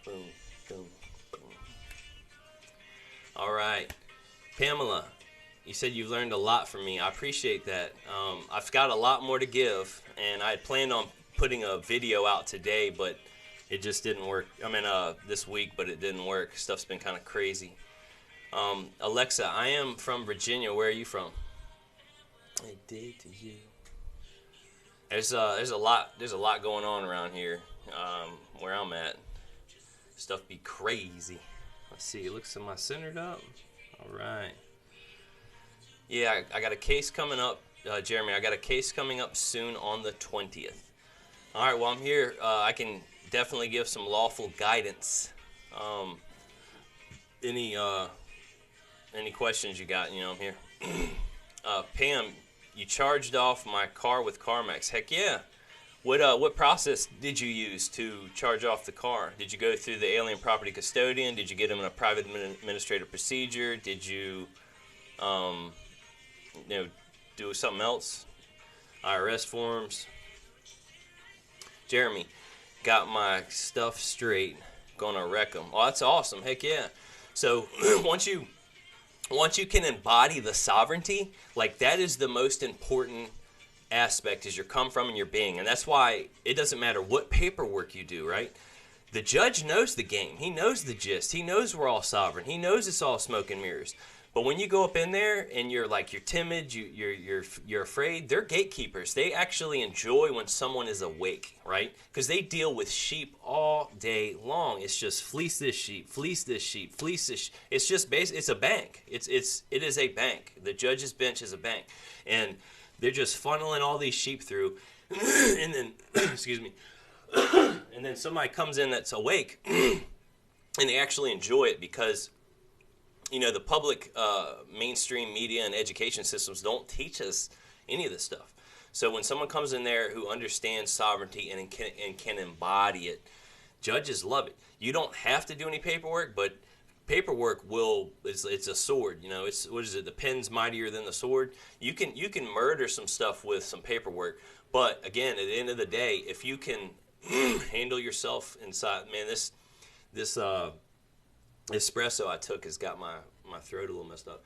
Boom, boom, boom. All right. Pamela, you said you've learned a lot from me. I appreciate that. I've got a lot more to give, and I had planned on putting a video out today, but it just didn't work. I mean, this week, but it didn't work. Stuff's been kind of crazy. Alexa, I am from Virginia. Where are you from? I did to you. There's a lot going on around here, where I'm at. Stuff be crazy. Let's see. Looks, am I centered up? All right. Yeah, I got a case coming up, Jeremy. I got a case coming up soon on the 20th. All right. Well, I'm here. I can definitely give some lawful guidance. Any questions you got? I'm here. Pam, you charged off my car with CarMax. Heck yeah. What process did you use to charge off the car? Did you go through the alien property custodian? Did you get them in a private administrative procedure? Did you, do something else? IRS forms? Jeremy, got my stuff straight. Gonna wreck them. Oh, that's awesome. Heck yeah. So once you can embody the sovereignty, like that is the most important aspect, is your come from and your being. And that's why it doesn't matter what paperwork you do, right? The judge knows the game. He knows the gist. He knows we're all sovereign. He knows it's all smoke and mirrors. But when you go up in there and you're timid, you're afraid, they're gatekeepers. They actually enjoy when someone is awake, right? Because they deal with sheep all day long. It's just fleece this sheep, fleece this sheep, fleece this. It's just it's a bank. It is a bank. The judge's bench is a bank, and they're just funneling all these sheep through, and then excuse me, and then somebody comes in that's awake, and they actually enjoy it because the public mainstream media and education systems don't teach us any of this stuff. So when someone comes in there who understands sovereignty and can embody it, judges love it. You don't have to do any paperwork, but paperwork it's a sword. It's, what is it? The pen's mightier than the sword. You can murder some stuff with some paperwork, but again, at the end of the day, if you can handle yourself inside, man, this espresso I took has got my throat a little messed up.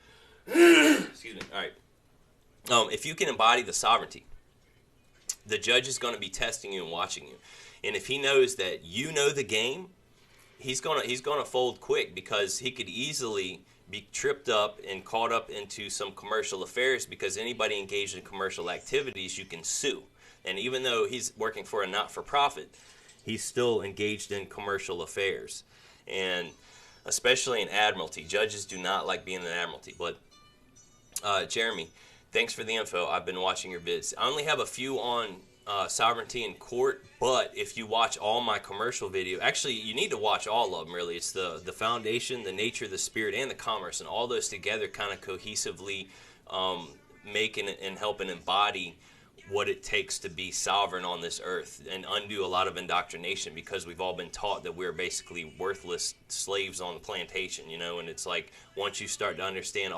Excuse me. All right. If you can embody the sovereignty, the judge is going to be testing you and watching you, and if he knows that you know the game, he's gonna fold quick, because he could easily be tripped up and caught up into some commercial affairs, because anybody engaged in commercial activities you can sue. And even though he's working for a not-for-profit, he's still engaged in commercial affairs. And especially in admiralty, judges do not like being in admiralty. But Jeremy, thanks for the info. I've been watching your vids. I only have a few on sovereignty in court, but if you watch all my commercial video, actually you need to watch all of them, really. It's the foundation, the nature, the spirit, and the commerce, and all those together kind of cohesively make and help and embody what it takes to be sovereign on this earth, and undo a lot of indoctrination, because we've all been taught that we're basically worthless slaves on the plantation, and it's like, once you start to understand,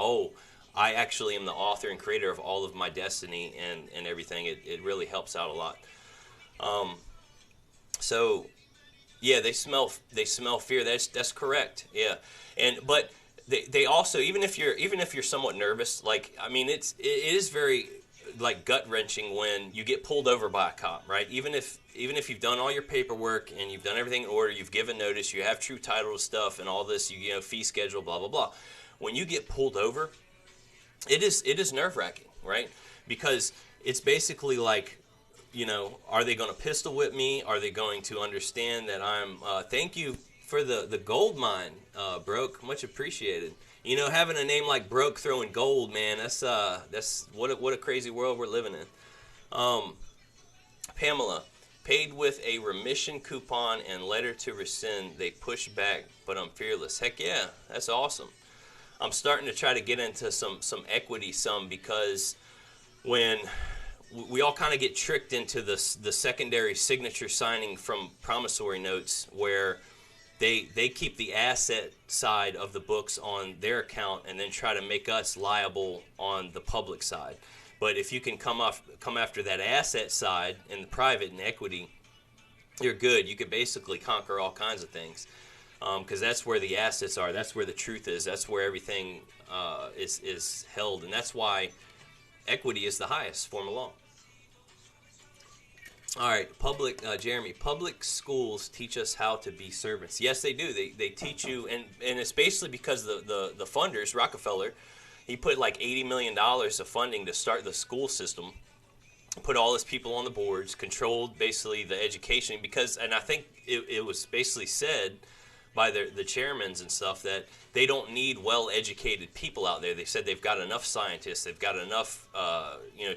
I actually am the author and creator of all of my destiny and everything, it really helps out a lot. So yeah, they smell fear. That's correct. Yeah. But they also, even if you're somewhat nervous, it is very gut wrenching when you get pulled over by a cop, right? Even if you've done all your paperwork and you've done everything in order, you've given notice, you have true title to stuff and all this, fee schedule, blah blah blah. When you get pulled over, it is nerve-wracking, right? Because it's basically like, are they going to pistol whip me? Are they going to understand that I'm thank you for the gold mine, Broke, much appreciated. Having a name like Broke throwing gold, man, that's what a crazy world we're living in. Pamela, paid with a remission coupon and letter to rescind. They push back, but I'm fearless. Heck yeah, that's awesome. I'm starting to try to get into some equity, because when we all kind of get tricked into the secondary signature signing from promissory notes, where they keep the asset side of the books on their account and then try to make us liable on the public side. But if you can come after that asset side in the private and equity, you're good. You could basically conquer all kinds of things, because that's where the assets are. That's where the truth is. That's where everything is held, and that's why equity is the highest form of law. All right, Jeremy. Public schools teach us how to be servants. Yes, they do. They teach you, and it's basically because the funders, Rockefeller, he put like $80 million of funding to start the school system, put all his people on the boards, controlled basically the education, because, and I think it was basically said by the chairmans and stuff that they don't need well-educated people out there. They said they've got enough scientists, they've got enough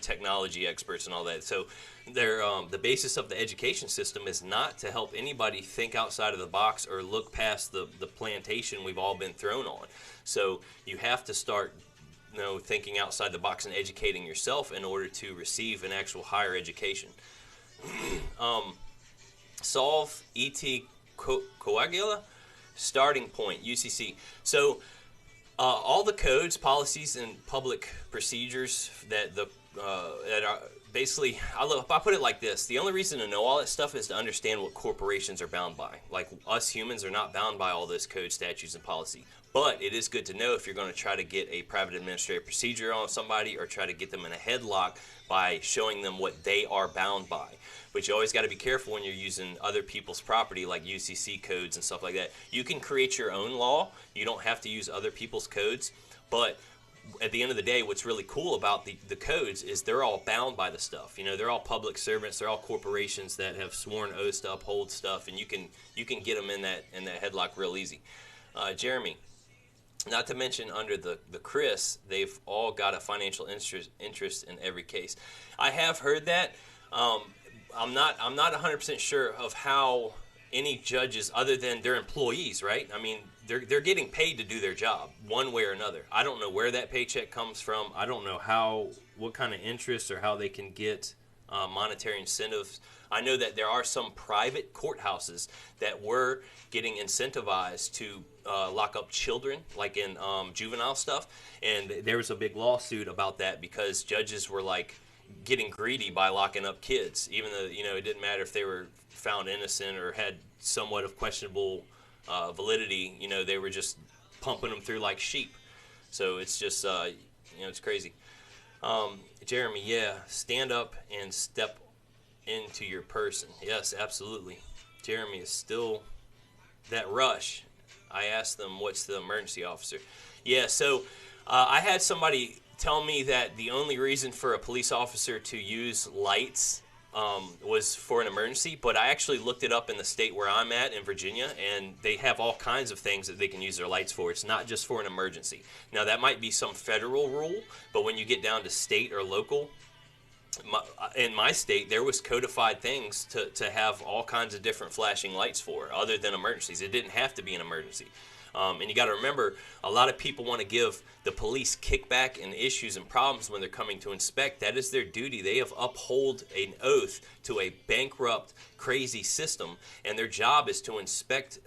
technology experts and all that. So the basis of the education system is not to help anybody think outside of the box or look past the plantation we've all been thrown on. So you have to start thinking outside the box and educating yourself in order to receive an actual higher education. Solve E.T. Coagula, Starting Point, UCC. So all the codes, policies, and public procedures that are basically, I put it like this: the only reason to know all that stuff is to understand what corporations are bound by. Like, us humans are not bound by all this code, statutes, and policy. But it is good to know if you're going to try to get a private administrative procedure on somebody or try to get them in a headlock by showing them what they are bound by. But you always got to be careful when you're using other people's property, like UCC codes and stuff like that. You can create your own law. You don't have to use other people's codes. But at the end of the day, what's really cool about the codes is they're all bound by the stuff. They're all public servants. They're all corporations that have sworn oaths to uphold stuff, and you can get them in that headlock real easy. Jeremy. Not to mention, under the CRIS, they've all got a financial interest in every case. I have heard that. I'm not 100% sure of how any judges, other than their employees, right? I mean, they're getting paid to do their job one way or another. I don't know where that paycheck comes from. I don't know what kind of interest or how they can get monetary incentives. I know that there are some private courthouses that were getting incentivized to lock up children, like in juvenile stuff, and there was a big lawsuit about that because judges were like getting greedy by locking up kids, even though it didn't matter if they were found innocent or had somewhat of questionable validity. They were just pumping them through like sheep. So it's just it's crazy. Jeremy, yeah, stand up and step into your person. Yes, absolutely. Jeremy is still that rush. I asked them, what's the emergency officer? Yeah, so I had somebody tell me that the only reason for a police officer to use lights was for an emergency, but I actually looked it up in the state where I'm at in Virginia, and they have all kinds of things that they can use their lights for. It's not just for an emergency. Now, that might be some federal rule, but when you get down to state or local, in my state, there was codified things to have all kinds of different flashing lights for, other than emergencies. It didn't have to be an emergency. And you got to remember, a lot of people want to give the police kickback and issues and problems when they're coming to inspect. That is their duty. They have upheld an oath to a bankrupt, crazy system, and their job is to inspect,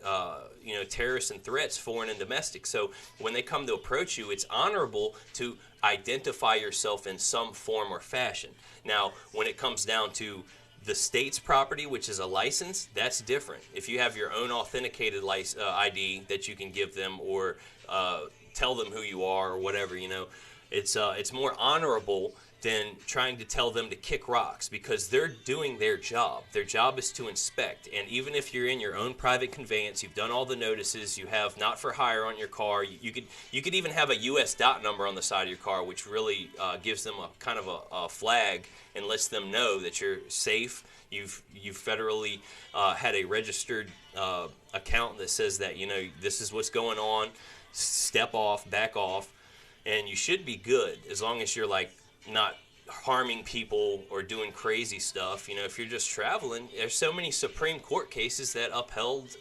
terrorists and threats, foreign and domestic. So when they come to approach you, it's honorable to identify yourself in some form or fashion. Now, when it comes down to the state's property, which is a license, that's different. If you have your own authenticated ID that you can give them, or tell them who you are, or whatever, it's more honorable than trying to tell them to kick rocks, because they're doing their job. Their job is to inspect. And even if you're in your own private conveyance, you've done all the notices, you have not for hire on your car, you could even have a US dot number on the side of your car, which really gives them a kind of a flag and lets them know that you're safe. You've federally had a registered account that says that this is what's going on. Step off, back off, and you should be good as long as you're not harming people or doing crazy stuff. If you're just traveling, there's so many Supreme Court cases that upheld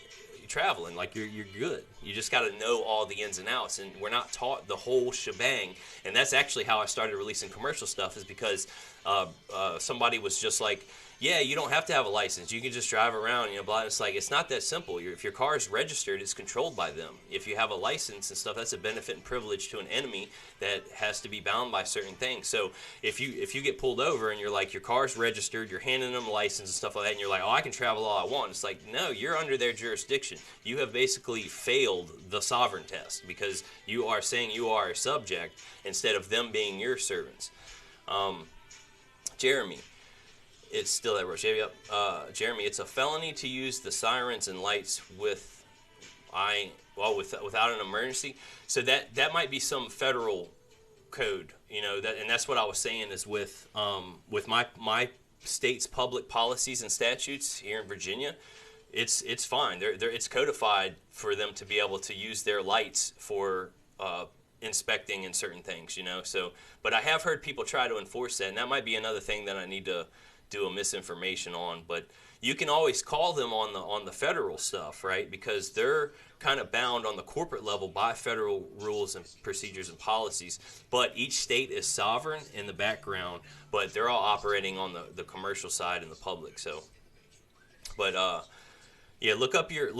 traveling. You're good. You just got to know all the ins and outs, and we're not taught the whole shebang. And that's actually how I started releasing commercial stuff, is because somebody was just like, Yeah, you don't have to have a license. You can just drive around, blah. It's like, it's not that simple. If your car is registered, it's controlled by them. If you have a license and stuff, that's a benefit and privilege to an enemy that has to be bound by certain things. So if you get pulled over and you're like, your car's registered, you're handing them a license and stuff like that, and you're like, oh, I can travel all I want. It's like, no, you're under their jurisdiction. You have basically failed the sovereign test because you are saying you are a subject instead of them being your servants. Jeremy. It's still at Roche. Yep. Jeremy, it's a felony to use the sirens and lights without an emergency. So that might be some federal code, and that's what I was saying is with my state's public policies and statutes here in Virginia, it's fine. It's codified for them to be able to use their lights for inspecting and certain things, So, but I have heard people try to enforce that, and that might be another thing that I need to do a misinformation on. But you can always call them on the federal stuff, right? Because they're kind of bound on the corporate level by federal rules and procedures and policies. But each state is sovereign in the background, but they're all operating on the commercial side and the public. So, but yeah, look up your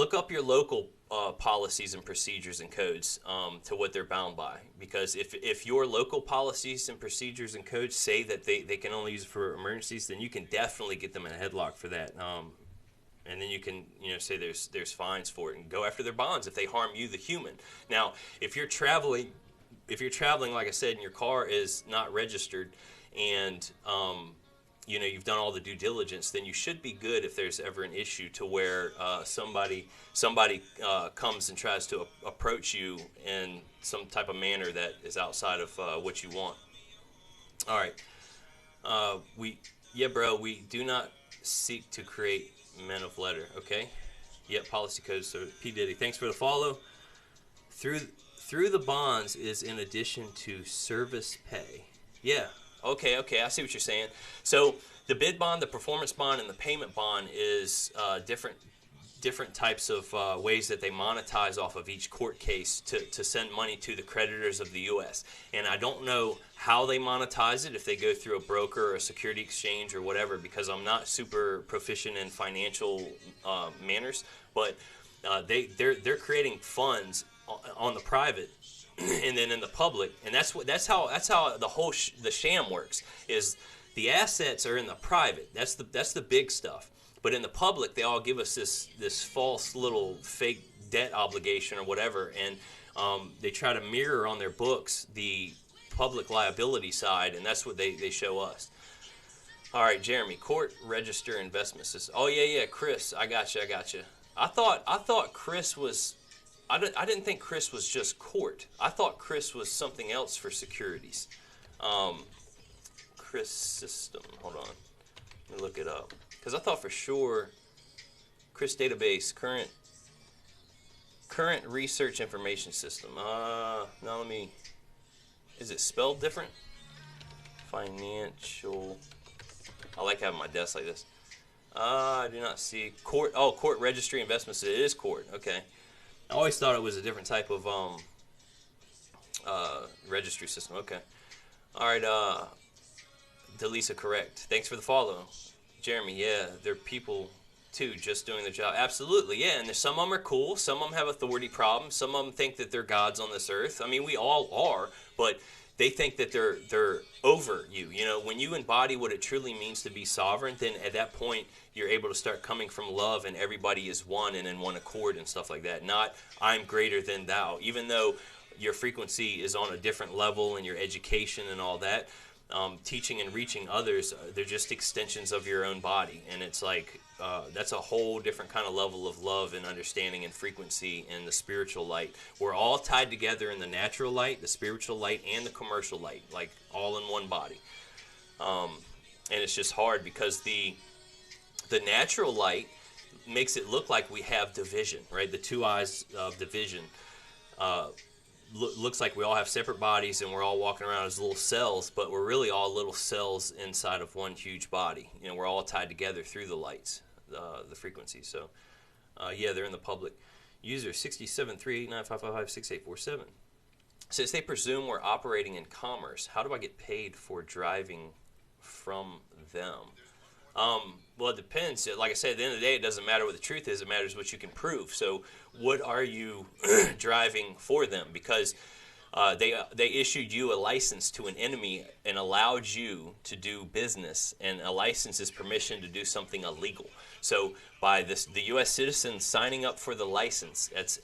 local policies and procedures and codes to what they're bound by. Because if your local policies and procedures and codes say that they can only use it for emergencies, then you can definitely get them in a headlock for that. And then you can say there's fines for it and go after their bonds if they harm you, the human. Now, if you're traveling, like I said, and your car is not registered, and you've done all the due diligence, then you should be good if there's ever an issue to where somebody comes and tries to approach you in some type of manner that is outside of what you want. All right. We do not seek to create men of letter. Okay. Yep. Policy codes. So P. Diddy, thanks for the follow. Through the bonds is in addition to service pay. Yeah. Okay, I see what you're saying. So the bid bond, the performance bond, and the payment bond is different types of ways that they monetize off of each court case to send money to the creditors of the U.S. And I don't know how they monetize it, if they go through a broker or a security exchange or whatever, because I'm not super proficient in financial manners. But they're creating funds on the private and then in the public, and that's how the sham works. Is the assets are in the private. That's the big stuff. But in the public, they all give us this false little fake debt obligation or whatever, and they try to mirror on their books the public liability side, and that's what they show us. All right, Jeremy, court register investment system. Oh yeah, Chris, I got you. I thought Chris was. I didn't think Chris was just court. I thought Chris was something else for securities. Chris system. Hold on. Let me look it up. Because I thought for sure Chris database, current research information system. Now let me. Is it spelled different? Financial. I like having my desk like this. I do not see court. Oh, court registry investments. It is court. Okay. I always thought it was a different type of registry system. Okay. All right. Delisa, correct. Thanks for the follow. Jeremy, yeah, they're people too, just doing the job. Absolutely, yeah. And some of them are cool. Some of them have authority problems. Some of them think that they're gods on this earth. I mean, we all are, but they think that they're over you. When you embody what it truly means to be sovereign, then at that point you're able to start coming from love, and everybody is one and in one accord and stuff like that. Not I'm greater than thou, even though your frequency is on a different level in your education and all that. Teaching and reaching others, they're just extensions of your own body, and it's like that's a whole different kind of level of love and understanding and frequency in the spiritual light. We're all tied together in the natural light, the spiritual light, and the commercial light, like all in one body. And it's just hard because the natural light makes it look like we have division, right? The two eyes of division. Looks like we all have separate bodies and we're all walking around as little cells, but we're really all little cells inside of one huge body. We're all tied together through the lights, the frequencies. So, yeah, they're in the public. User 6738955568847 says they presume we're operating in commerce. How do I get paid for driving from them? Well, it depends. Like I said, at the end of the day, it doesn't matter what the truth is. It matters what you can prove. So, what are you driving for them? Because they issued you a license to an enemy and allowed you to do business, and a license is permission to do something illegal. So, by the U.S. citizen signing up for the license, that's